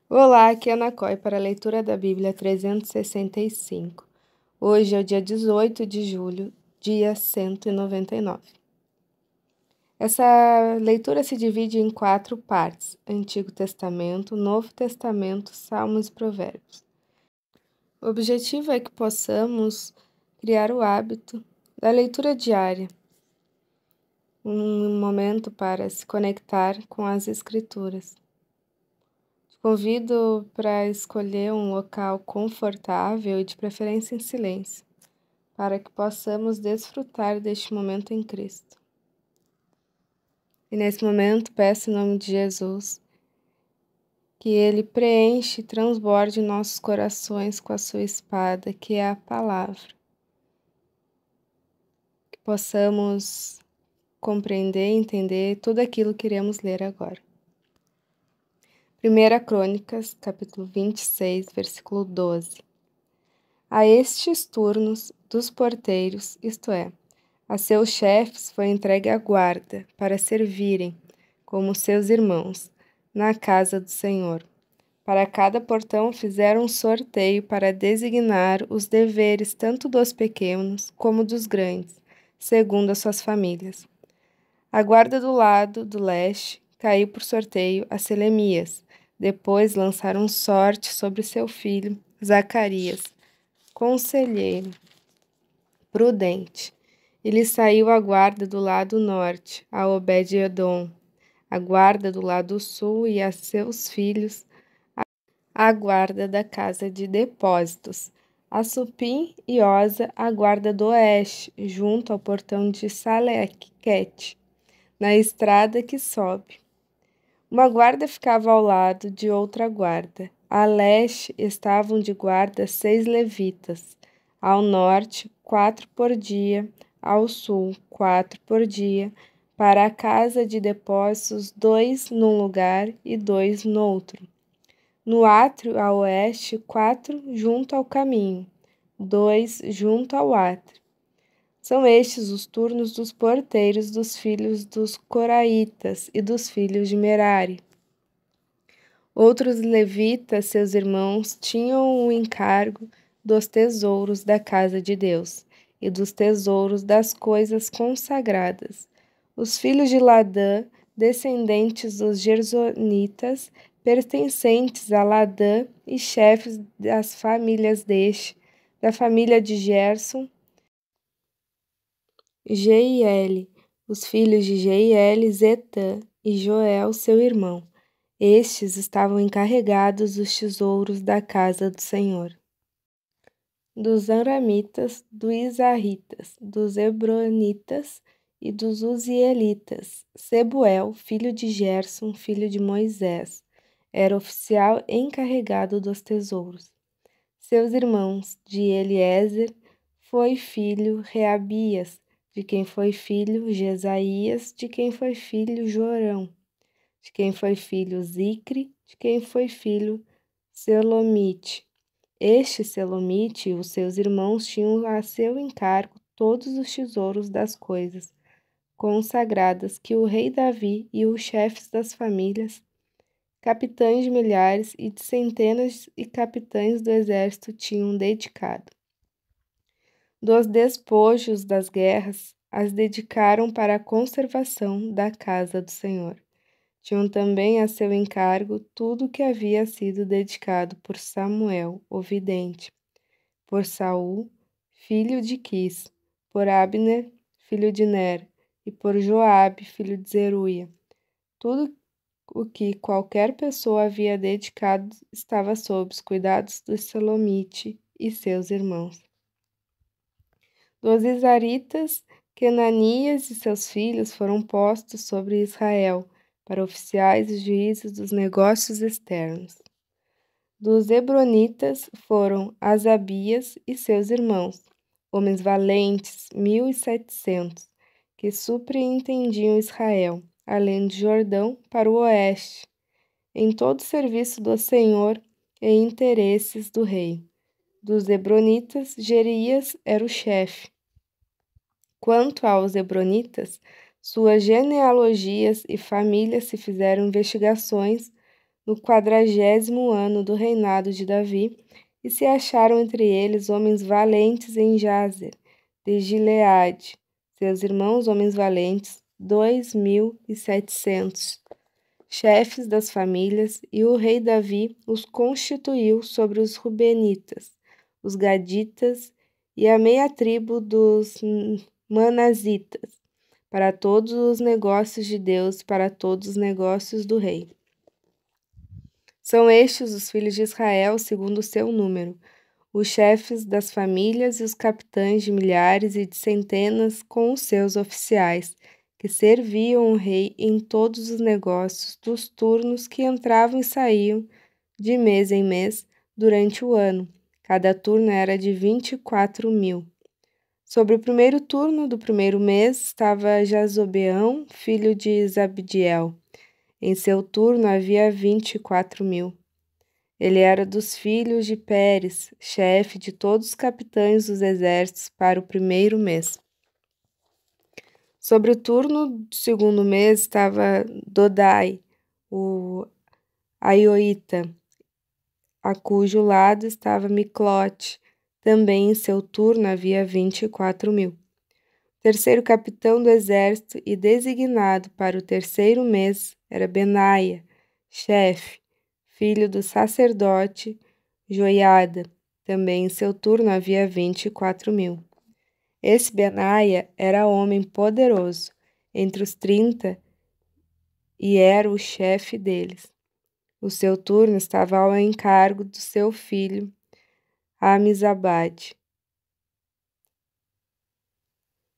Olá, aqui é Ana Coy para a leitura da Bíblia 365. Hoje é o dia 18 de julho, dia 199. Essa leitura se divide em 4 partes: Antigo Testamento, Novo Testamento, Salmos e Provérbios. O objetivo é que possamos criar o hábito da leitura diária, um momento para se conectar com as Escrituras. Convido para escolher um local confortável e de preferência em silêncio, para que possamos desfrutar deste momento em Cristo. E nesse momento peço em nome de Jesus que Ele preenche e transborde nossos corações com a sua espada, que é a palavra. Que possamos compreender e entender tudo aquilo que iremos ler agora. 1 Crônicas, capítulo 26, versículo 12. A estes turnos dos porteiros, isto é, a seus chefes, foi entregue a guarda para servirem, como seus irmãos, na casa do Senhor. Para cada portão fizeram um sorteio para designar os deveres tanto dos pequenos como dos grandes, segundo as suas famílias. A guarda do lado do leste caiu por sorteio a Selemias. Depois lançaram sorte sobre seu filho, Zacarias, conselheiro, prudente. E lhe saiu a guarda do lado norte, a Obed-edom, a guarda do lado sul e a seus filhos, a guarda da casa de depósitos, a Supim e Oza, a guarda do oeste, junto ao portão de Salequete, na estrada que sobe. Uma guarda ficava ao lado de outra guarda. A leste estavam de guarda 6 levitas, ao norte 4 por dia, ao sul 4 por dia, para a casa de depósitos 2 num lugar e 2 no outro. No átrio a oeste 4 junto ao caminho, 2 junto ao átrio. São estes os turnos dos porteiros dos filhos dos coraitas e dos filhos de Merari. Outros levitas, seus irmãos, tinham o encargo dos tesouros da casa de Deus e dos tesouros das coisas consagradas. Os filhos de Ladã, descendentes dos gersonitas, pertencentes a Ladã e chefes das famílias da família de Gerson, Jeiel, os filhos de Jeiel, Zetã e Joel, seu irmão. Estes estavam encarregados dos tesouros da casa do Senhor. Dos Aramitas, dos Izarritas, dos Hebronitas e dos Uzielitas, Sebuel, filho de Gerson, filho de Moisés, era oficial encarregado dos tesouros. Seus irmãos, de Eliezer, foi filho Reabias, de quem foi filho Jesaías, de quem foi filho Jorão, de quem foi filho Zicre, de quem foi filho Selomite. Este Selomite e os seus irmãos tinham a seu encargo todos os tesouros das coisas consagradas que o rei Davi e os chefes das famílias, capitães de milhares e de centenas e capitães do exército tinham dedicado. Dos despojos das guerras, as dedicaram para a conservação da casa do Senhor. Tinham também a seu encargo tudo o que havia sido dedicado por Samuel, o vidente, por Saul, filho de Quis, por Abner, filho de Ner, e por Joabe, filho de Zeruia. Tudo o que qualquer pessoa havia dedicado estava sob os cuidados do Selomite e seus irmãos. Dos Izaritas, Kenanias e seus filhos foram postos sobre Israel, para oficiais e juízes dos negócios externos. Dos Hebronitas foram Asabias e seus irmãos, homens valentes, 1.700, que supreentendiam Israel, além de Jordão, para o oeste, em todo o serviço do Senhor e interesses do rei. Dos Hebronitas, Jerias era o chefe. Quanto aos Hebronitas, suas genealogias e famílias se fizeram investigações no 40º ano do reinado de Davi, e se acharam entre eles homens valentes em Jazer, de Gileade, seus irmãos homens valentes, 2.700, chefes das famílias, e o rei Davi os constituiu sobre os Rubenitas, os Gaditas e a meia tribo dos Manazitas, para todos os negócios de Deus, para todos os negócios do rei. São estes os filhos de Israel, segundo o seu número, os chefes das famílias e os capitães de milhares e de centenas com os seus oficiais, que serviam o rei em todos os negócios dos turnos que entravam e saíam de mês em mês durante o ano. Cada turno era de 24.000. Sobre o primeiro turno do primeiro mês estava Jazobeão, filho de Zabdiel. Em seu turno havia 24.000. Ele era dos filhos de Pérez, chefe de todos os capitães dos exércitos para o primeiro mês. Sobre o turno do segundo mês estava Dodai, o Aioita, a cujo lado estava Miclote. Também em seu turno havia 24.000. O terceiro capitão do exército e designado para o terceiro mês era Benaia, chefe, filho do sacerdote Joiada. Também em seu turno havia 24.000. Esse Benaia era homem poderoso, entre os 30, e era o chefe deles. O seu turno estava ao encargo do seu filho Amizabade.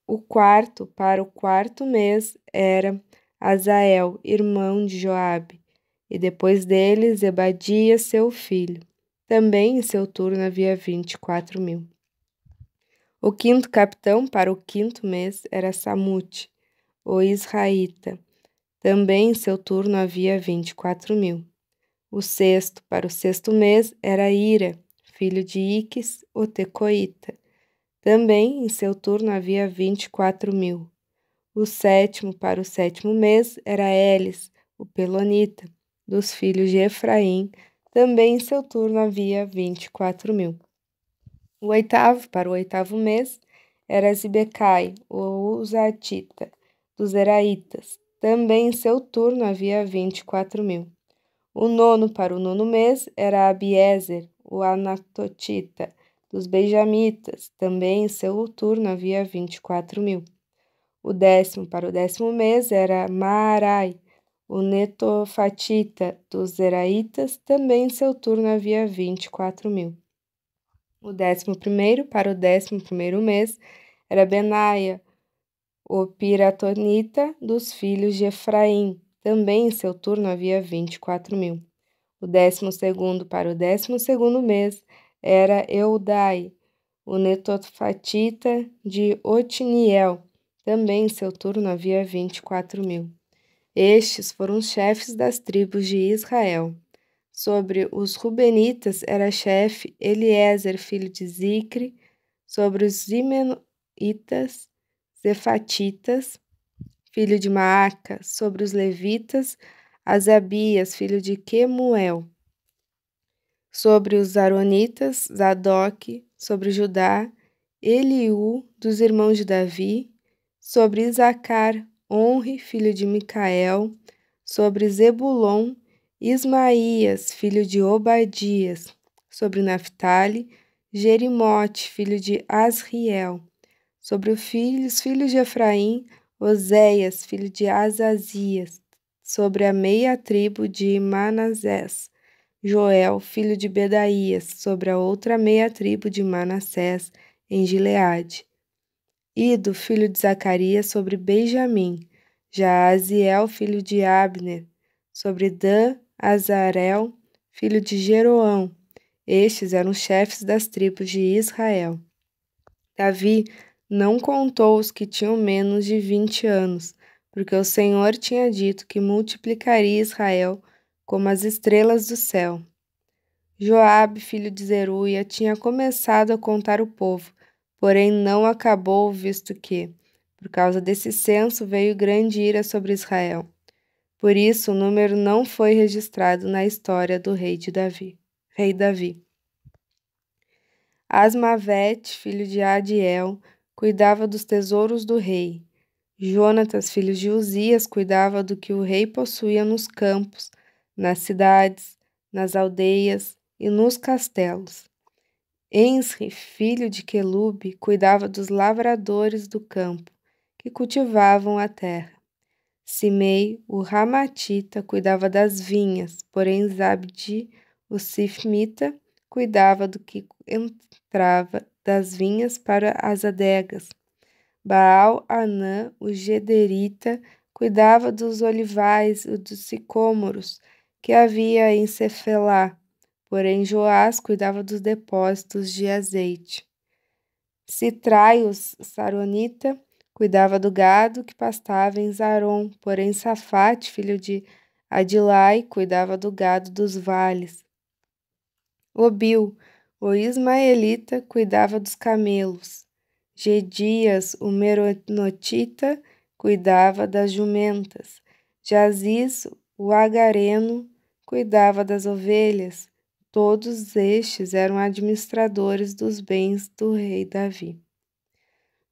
O quarto, para o quarto mês, era Azael, irmão de Joabe, e depois dele Zebadia, seu filho. Também em seu turno havia 24.000. O quinto capitão para o quinto mês era Samute, o israelita. Também em seu turno havia 24.000. O sexto para o sexto mês era Ira, filho de Iques, o tecoita. Também em seu turno havia 24.000. O sétimo para o sétimo mês era Elis, o pelonita, dos filhos de Efraim. Também em seu turno havia 24.000. O oitavo para o oitavo mês era Zibecai, o Uzatita, dos Zeraitas. Também em seu turno havia 24.000. O nono para o nono mês era Abiezer, o Anatotita, dos Benjamitas. Também em seu turno havia 24.000. O décimo para o décimo mês era Maarai, o Netofatita, dos Zeraitas. Também em seu turno havia 24.000. O 11º para o 11º mês era Benaia, o piratonita, dos filhos de Efraim. Também em seu turno havia 24.000. O 12º para o 12º mês era Eudai, o netofatita de Otiniel. Também em seu turno havia 24.000. Estes foram os chefes das tribos de Israel. Sobre os Rubenitas era chefe Eliezer, filho de Zicre. Sobre os Zimenitas, Zefatitas, filho de Maaca. Sobre os Levitas, Asabias, filho de Quemuel. Sobre os Aronitas, Zadok. Sobre Judá, Eliú, dos irmãos de Davi. Sobre Isacar, Onre, filho de Micael. Sobre Zebulon, Ismaías, filho de Obadias. Sobre Naphtali, Jerimote, filho de Asriel. Sobre os filhos de Efraim, Oséias, filho de Azazias. Sobre a meia tribo de Manassés, Joel, filho de Bedaías. Sobre a outra meia tribo de Manassés, em Gileade. Ido, filho de Zacarias, sobre Benjamim. Jaaziel, filho de Abner. Sobre Dan, Azarel, filho de Jeroão. Estes eram os chefes das tribos de Israel. Davi não contou os que tinham menos de 20 anos, porque o Senhor tinha dito que multiplicaria Israel como as estrelas do céu. Joabe, filho de Zeruia, tinha começado a contar o povo, porém não acabou, visto que, por causa desse censo, veio grande ira sobre Israel. Por isso, o número não foi registrado na história do rei Davi. Asmavete, filho de Adiel, cuidava dos tesouros do rei. Jonatas, filho de Uzias, cuidava do que o rei possuía nos campos, nas cidades, nas aldeias e nos castelos. Ensri, filho de Quelube, cuidava dos lavradores do campo, que cultivavam a terra. Simei, o Ramatita, cuidava das vinhas, porém Zabdi, o Sifmita, cuidava do que entrava das vinhas para as adegas. Baal-Anã, o Gederita, cuidava dos olivais e dos sicômoros que havia em Cefelá, porém Joás cuidava dos depósitos de azeite. Sitrai, o Saronita, cuidava do gado que pastava em Zarom, porém Safate, filho de Adilai, cuidava do gado dos vales. Obil, o Ismaelita, cuidava dos camelos. Gedias, o Meronotita, cuidava das jumentas. Jaziz, o Agareno, cuidava das ovelhas. Todos estes eram administradores dos bens do rei Davi.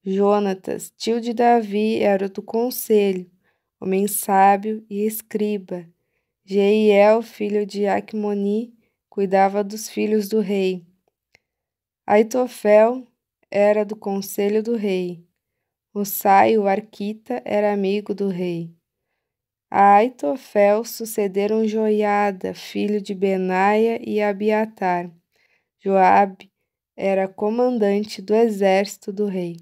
Jonatas, tio de Davi, era do conselho, homem sábio e escriba. Jeiel, filho de Acmoni, cuidava dos filhos do rei. Aitofel era do conselho do rei. Husai, o arquita, era amigo do rei. A Aitofel sucederam Joiada, filho de Benaia e Abiatar. Joabe era comandante do exército do rei.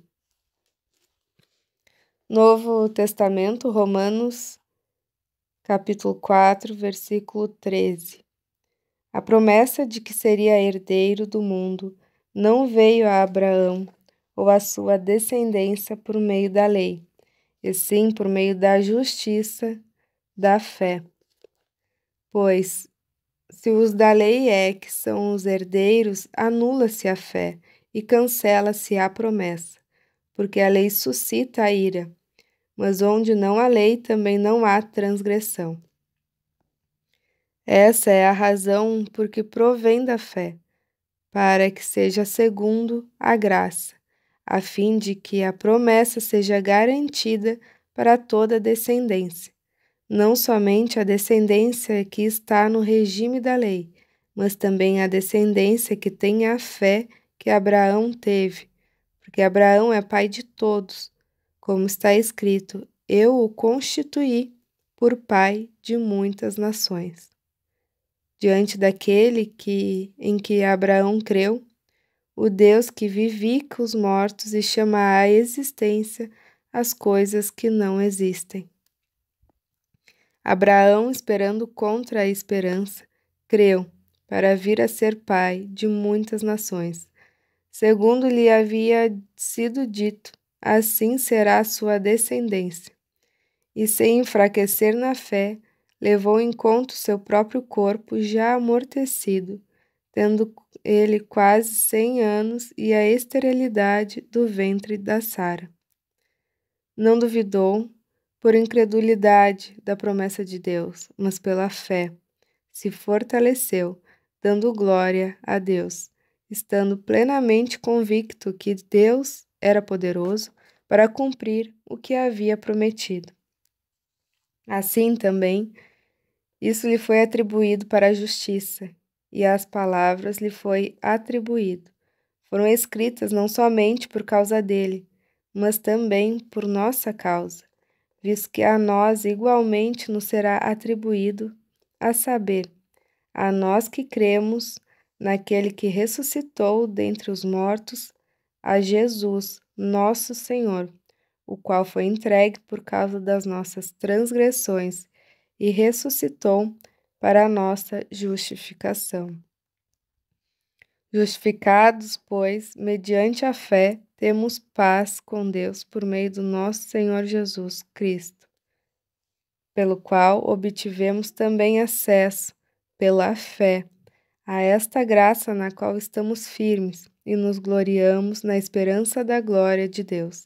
Novo Testamento, Romanos, capítulo 4, versículo 13. A promessa de que seria herdeiro do mundo não veio a Abraão ou a sua descendência por meio da lei, e sim por meio da justiça da fé. Pois, se os da lei é que são os herdeiros, anula-se a fé e cancela-se a promessa, porque a lei suscita a ira, mas onde não há lei também não há transgressão. Essa é a razão por que provém da fé, para que seja segundo a graça, a fim de que a promessa seja garantida para toda a descendência, não somente a descendência que está no regime da lei, mas também a descendência que tem a fé que Abraão teve, porque Abraão é pai de todos, como está escrito: eu o constituí por pai de muitas nações. Diante daquele em que Abraão creu, o Deus que vivifica os mortos e chama à existência as coisas que não existem. Abraão, esperando contra a esperança, creu para vir a ser pai de muitas nações, segundo lhe havia sido dito, assim será a sua descendência. E sem enfraquecer na fé, levou em conta o seu próprio corpo já amortecido, tendo ele quase 100 anos e a esterilidade do ventre da Sara. Não duvidou, por incredulidade, da promessa de Deus, mas pela fé se fortaleceu, dando glória a Deus, estando plenamente convicto que Deus era poderoso para cumprir o que havia prometido. Assim também, isso lhe foi atribuído para a justiça, e as palavras lhe foi atribuído. Foram escritas não somente por causa dele, mas também por nossa causa, visto que a nós igualmente nos será atribuído, a saber, a nós que cremos naquele que ressuscitou dentre os mortos, a Jesus, nosso Senhor, o qual foi entregue por causa das nossas transgressões e ressuscitou para a nossa justificação. Justificados, pois, mediante a fé, temos paz com Deus por meio do nosso Senhor Jesus Cristo, pelo qual obtivemos também acesso, pela fé, a esta graça na qual estamos firmes e nos gloriamos na esperança da glória de Deus.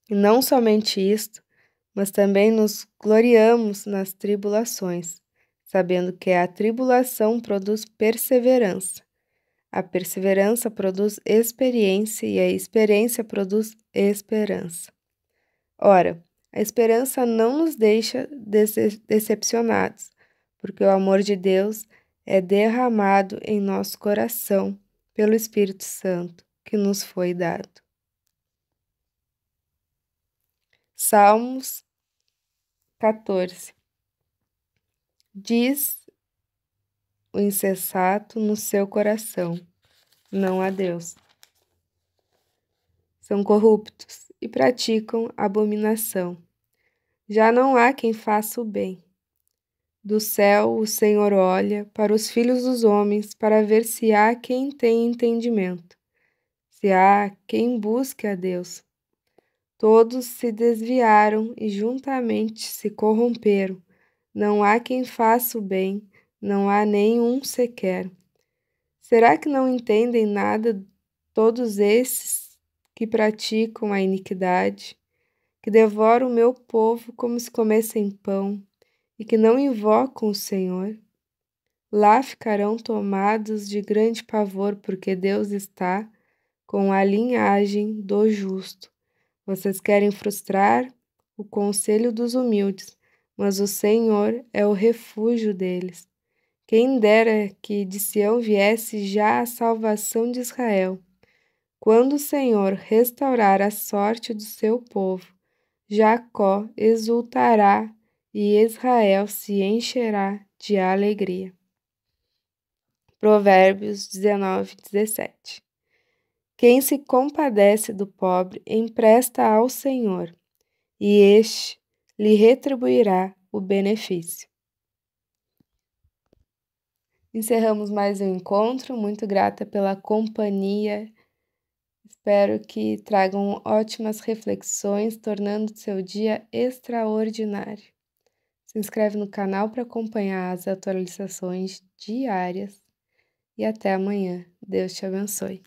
E não somente isto, mas também nos gloriamos nas tribulações, sabendo que a tribulação produz perseverança. A perseverança produz experiência e a experiência produz esperança. Ora, a esperança não nos deixa decepcionados, porque o amor de Deus é derramado em nosso coração pelo Espírito Santo que nos foi dado. Salmos 14. Diz o insensato no seu coração: não há Deus. São corruptos e praticam abominação. Já não há quem faça o bem. Do céu o Senhor olha para os filhos dos homens para ver se há quem tenha entendimento, se há quem busque a Deus. Todos se desviaram e juntamente se corromperam. Não há quem faça o bem, não há nenhum sequer. Será que não entendem nada todos esses que praticam a iniquidade, que devoram o meu povo como se comessem pão e que não invocam o Senhor? Lá ficarão tomados de grande pavor, porque Deus está com a linhagem do justo. Vocês querem frustrar o conselho dos humildes, mas o Senhor é o refúgio deles. Quem dera que de Sião viesse já a salvação de Israel. Quando o Senhor restaurar a sorte do seu povo, Jacó exultará e Israel se encherá de alegria. Provérbios 19:17. Quem se compadece do pobre empresta ao Senhor, e este lhe retribuirá o benefício. Encerramos mais um encontro, muito grata pela companhia. Espero que tragam ótimas reflexões, tornando seu dia extraordinário. Se inscreve no canal para acompanhar as atualizações diárias e até amanhã. Deus te abençoe.